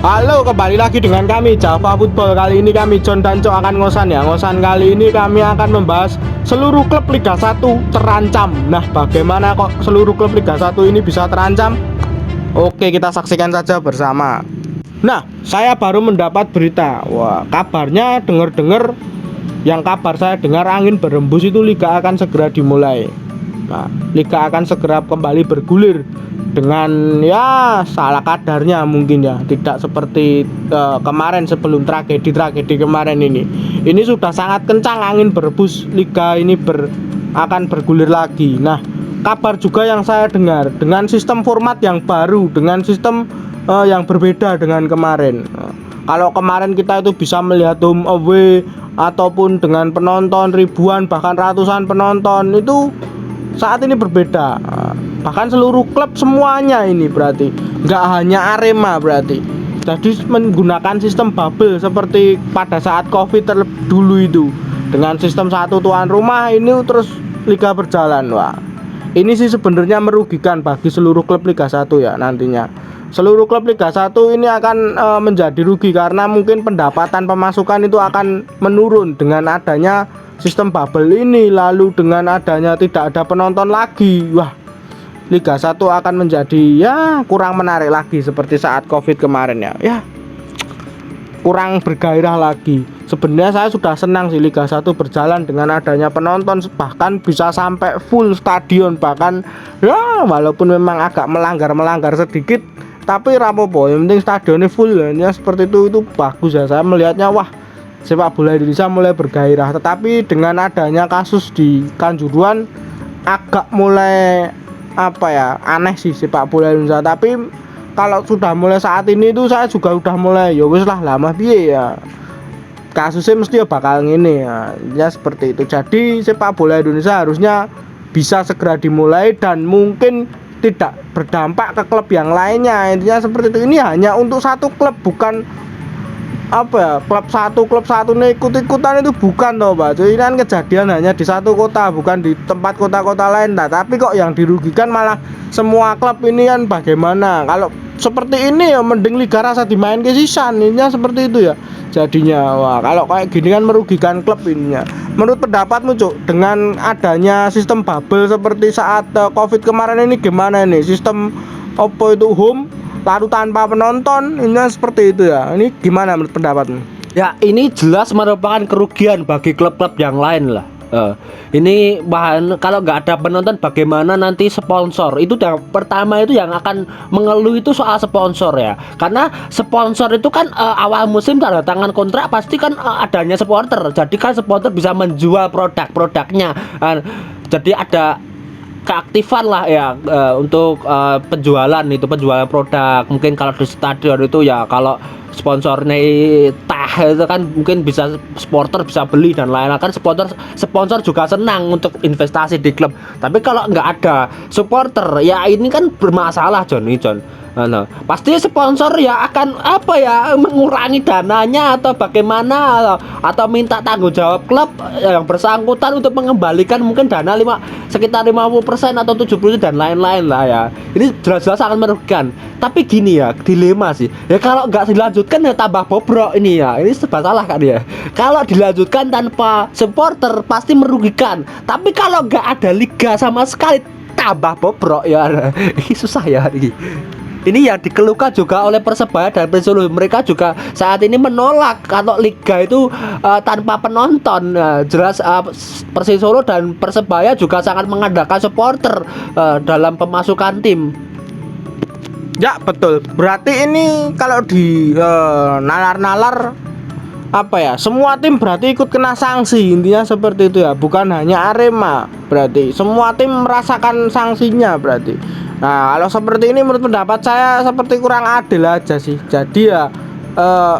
Halo, kembali lagi dengan kami Java Football. Kali ini kami John dan Cok akan ngosan ya. Ngosan kali ini kami akan membahas seluruh klub Liga 1 terancam. Nah, bagaimana kok seluruh klub Liga 1 ini bisa terancam? Oke, kita saksikan saja bersama. Nah, saya baru mendapat berita. Wah, kabarnya dengar-dengar, yang kabar saya dengar angin berembus itu Liga akan segera dimulai. Nah, Liga akan segera kembali bergulir dengan ya salah kadarnya mungkin ya, tidak seperti kemarin sebelum tragedi kemarin ini. Ini sudah sangat kencang angin berembus, Liga ini akan bergulir lagi. Nah, kabar juga yang saya dengar dengan sistem format yang baru, dengan sistem yang berbeda dengan kemarin. Kalau kemarin kita itu bisa melihat home away ataupun dengan penonton ribuan bahkan ratusan penonton, itu saat ini berbeda. Bahkan seluruh klub semuanya ini berarti nggak hanya Arema berarti. Jadi menggunakan sistem bubble seperti pada saat Covid dulu itu, dengan sistem satu tuan rumah ini terus Liga berjalan. Wah, ini sih sebenarnya merugikan bagi seluruh klub Liga 1 ya nantinya. Seluruh klub Liga 1 ini akan menjadi rugi karena mungkin pendapatan pemasukan itu akan menurun dengan adanya sistem bubble ini, lalu dengan adanya tidak ada penonton lagi. Wah, Liga 1 akan menjadi ya kurang menarik lagi seperti saat Covid kemarin ya. Ya, kurang bergairah lagi. Sebenarnya saya sudah senang sih Liga 1 berjalan dengan adanya penonton, bahkan bisa sampai full stadion, bahkan ya walaupun memang agak melanggar sedikit, tapi rapopo, yang penting stadionnya full ya, seperti itu bagus ya. Saya melihatnya wah, sepak bola Indonesia mulai bergairah. Tetapi dengan adanya kasus di Kanjuruhan agak mulai aneh sih sepak bola Indonesia. Tapi kalau sudah mulai saat ini itu saya juga udah mulai ya wis lah lama piye ya, kasusnya mesti ya bakal ngene ya seperti itu. Jadi sepak bola Indonesia harusnya bisa segera dimulai dan mungkin tidak berdampak ke klub yang lainnya. Intinya seperti itu. Ini hanya untuk satu klub, bukan klub satu nih ikut-ikutan, itu bukan toh Pak. Jadi kan kejadian hanya di satu kota, bukan di tempat kota-kota lain. Nah, tapi kok yang dirugikan malah semua klub ini kan. Bagaimana kalau seperti ini ya, mending Liga rasa dimain ke sisan ininya seperti itu ya jadinya. Wah, kalau kayak gini kan merugikan klub ininya. Menurut pendapatmu Cuk, dengan adanya sistem bubble seperti saat Covid kemarin ini gimana ini sistem itu home lalu tanpa penonton, ini seperti itu ya. Ini gimana menurut pendapatmu? Ya, ini jelas merupakan kerugian bagi klub-klub yang lain lah. Ini bahan kalau nggak ada penonton, bagaimana nanti sponsor? Itu yang pertama itu yang akan mengeluh itu soal sponsor ya. Karena sponsor itu kan awal musim tanda tangan kontrak pasti kan adanya supporter. Jadi kan supporter bisa menjual produk-produknya. Jadi ada keaktifan lah ya untuk penjualan produk. Mungkin kalau di stadion itu ya, kalau sponsornya tah itu kan mungkin bisa supporter bisa beli dan lain-lain, kan sponsor juga senang untuk investasi di klub. Tapi kalau nggak ada supporter ya ini kan bermasalah John. Nah, pasti sponsor ya akan mengurangi dananya atau bagaimana, atau minta tanggung jawab klub yang bersangkutan untuk mengembalikan mungkin dana sekitar 50% atau 70% dan lain-lain lah ya. Ini jelas-jelas akan merugikan. Tapi gini ya, dilema sih ya, kalau nggak dilanjutkan ya tambah bobrok ini ya. Ini serba salah kan ya. Kalau dilanjutkan tanpa supporter pasti merugikan, tapi kalau nggak ada liga sama sekali tambah bobrok ya. Ini susah ya ini. Ini yang dikeluhkan juga oleh Persebaya dan Persisolo. Mereka juga saat ini menolak kalau liga itu tanpa penonton. Jelas Persisolo dan Persebaya juga sangat mengandalkan supporter dalam pemasukan tim. Ya betul. Berarti ini kalau di nalar-nalar semua tim berarti ikut kena sanksi. Intinya seperti itu ya. Bukan hanya Arema, berarti semua tim merasakan sanksinya berarti. Nah, kalau seperti ini menurut pendapat saya seperti kurang adil aja sih. Jadi ya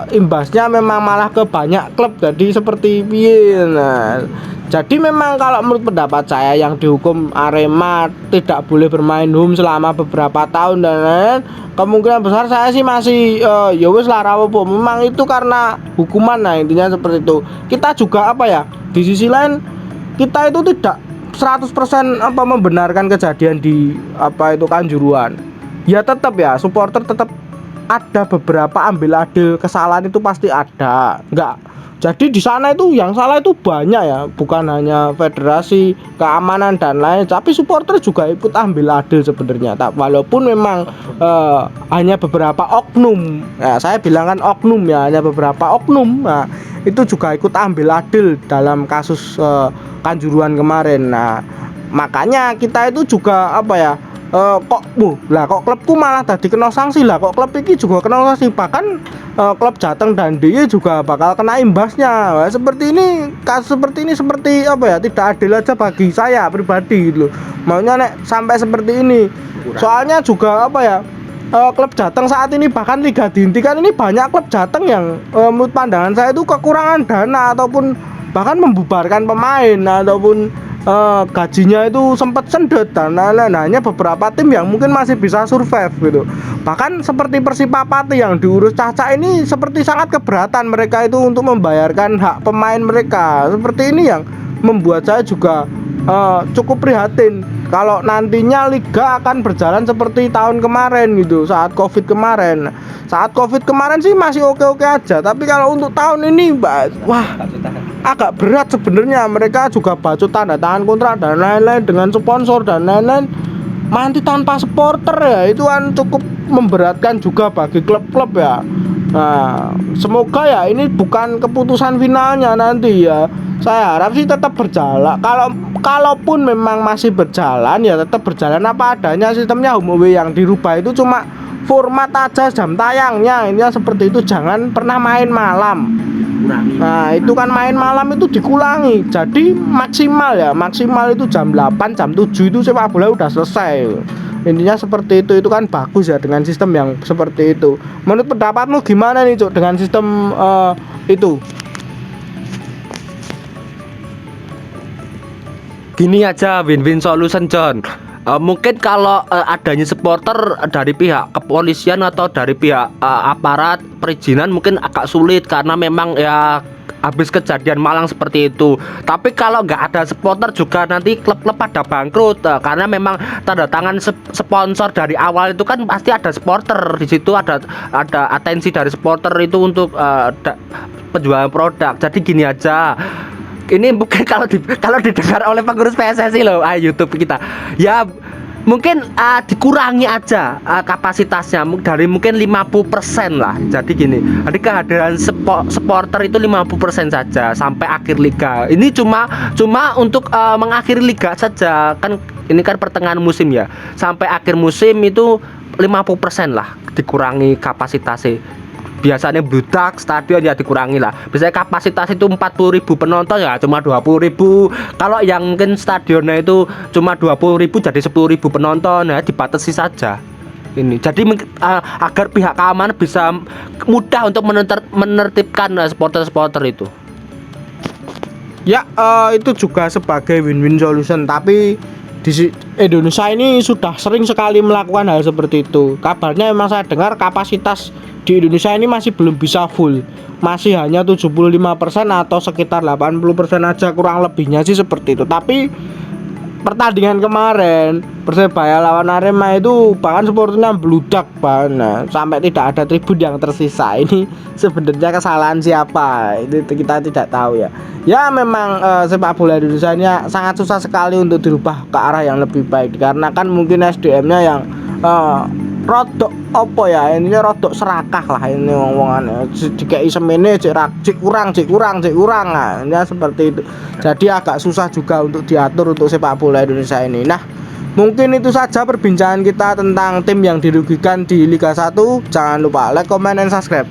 imbasnya memang malah ke banyak klub. Jadi seperti piye. Nah, jadi memang kalau menurut pendapat saya yang dihukum Arema tidak boleh bermain home selama beberapa tahun dan lain-lain, kemungkinan besar saya sih masih ya wis lah rapopo. Memang itu karena hukuman. Nah, intinya seperti itu. Kita juga di sisi lain kita itu tidak 100% membenarkan kejadian di Kanjuruhan. Ya tetap ya supporter tetap ada beberapa ambil adil kesalahan itu pasti ada. Enggak. Jadi di sana itu yang salah itu banyak ya, bukan hanya federasi, keamanan dan lain, tapi supporter juga ikut ambil adil sebenarnya. Walaupun memang hanya beberapa oknum. Nah, saya bilang kan oknum ya, hanya beberapa oknum. Nah, itu juga ikut ambil adil dalam kasus Kanjuruhan kemarin. Nah, makanya kita itu juga apa ya? Kok klubku malah tadi kena sanksi lah, kok klub ini juga kena sanksi, bahkan klub Jateng dan DIY juga bakal kena imbasnya. Nah, seperti ini, kasus seperti ini seperti apa ya, tidak adil aja bagi saya pribadi gitu loh. Maunya nek sampai seperti ini, soalnya juga apa ya, klub Jateng saat ini bahkan liga dihentikan, ini banyak klub Jateng yang menurut pandangan saya itu kekurangan dana ataupun bahkan membubarkan pemain ataupun gajinya itu sempat sendet dan lain-lain. Hanya beberapa tim yang mungkin masih bisa survive gitu. Bahkan seperti Persipa Pati yang diurus Caca ini seperti sangat keberatan mereka itu untuk membayarkan hak pemain mereka. Seperti ini yang membuat saya juga cukup prihatin kalau nantinya liga akan berjalan seperti tahun kemarin gitu, saat Covid kemarin. Saat Covid kemarin sih masih oke-oke aja, tapi kalau untuk tahun ini wah agak berat sebenarnya. Mereka juga bacot tanda tangan kontrak dan lain-lain dengan sponsor dan lain-lain, nanti tanpa supporter ya, itu kan cukup memberatkan juga bagi klub-klub ya. Nah, semoga ya ini bukan keputusan finalnya nanti ya. Saya harap sih tetap berjalan. Kalaupun memang masih berjalan ya tetap berjalan apa adanya. Sistemnya home away yang dirubah itu cuma format aja, jam tayangnya ini seperti itu. Jangan pernah main malam. Nah, itu kan main malam itu dikurangi. Jadi maksimal ya, maksimal itu jam 8, jam 7 itu sepak bola udah selesai. Intinya seperti itu kan bagus ya dengan sistem yang seperti itu. Menurut pendapatmu gimana nih, Cuk, dengan sistem itu? Gini aja, win-win solution, John. Mungkin kalau adanya supporter dari pihak kepolisian atau dari pihak aparat perizinan mungkin agak sulit karena memang ya habis kejadian Malang seperti itu. Tapi kalau nggak ada supporter juga nanti klub-klub pada bangkrut karena memang tanda tangan sponsor dari awal itu kan pasti ada supporter di situ, ada atensi dari supporter itu untuk penjualan produk. Jadi gini aja. Ini mungkin kalau didengar oleh pengurus PSSI loh, YouTube kita. Ya mungkin dikurangi aja kapasitasnya dari mungkin 50% lah. Jadi gini, jadi kehadiran supporter itu 50% saja sampai akhir liga. Ini cuma untuk mengakhiri liga saja. Kan ini kan pertengahan musim ya. Sampai akhir musim itu 50% lah dikurangi kapasitasnya. Biasanya bludak stadion ya dikurangi lah. Biasanya kapasitas itu 40.000 penonton ya cuma 20.000. Kalau yang mungkin stadionnya itu cuma 20.000 jadi 10.000 penonton ya dibatasi saja. Ini jadi agar pihak keamanan bisa mudah untuk menertibkan supporter-supporter itu. Ya, itu juga sebagai win-win solution, tapi di Indonesia ini sudah sering sekali melakukan hal seperti itu. Kabarnya memang saya dengar kapasitas di Indonesia ini masih belum bisa full, masih hanya 75% atau sekitar 80% aja, kurang lebihnya sih seperti itu. Tapi pertandingan kemarin Persebaya lawan Arema itu bahkan supporternya bludak banget, sampai tidak ada tribun yang tersisa. Ini sebenarnya kesalahan siapa itu kita tidak tahu ya. Ya memang sepak bola Indonesia ini sangat susah sekali untuk dirubah ke arah yang lebih baik, karena kan mungkin SDM-nya yang rodok apa ya, ininya rodok serakah lah ini ngomongan dikai semene cek kurang nah, ini seperti itu. Jadi agak susah juga untuk diatur untuk sepak bola Indonesia ini. Nah, mungkin itu saja perbincangan kita tentang tim yang dirugikan di Liga 1. Jangan lupa like, comment, dan subscribe.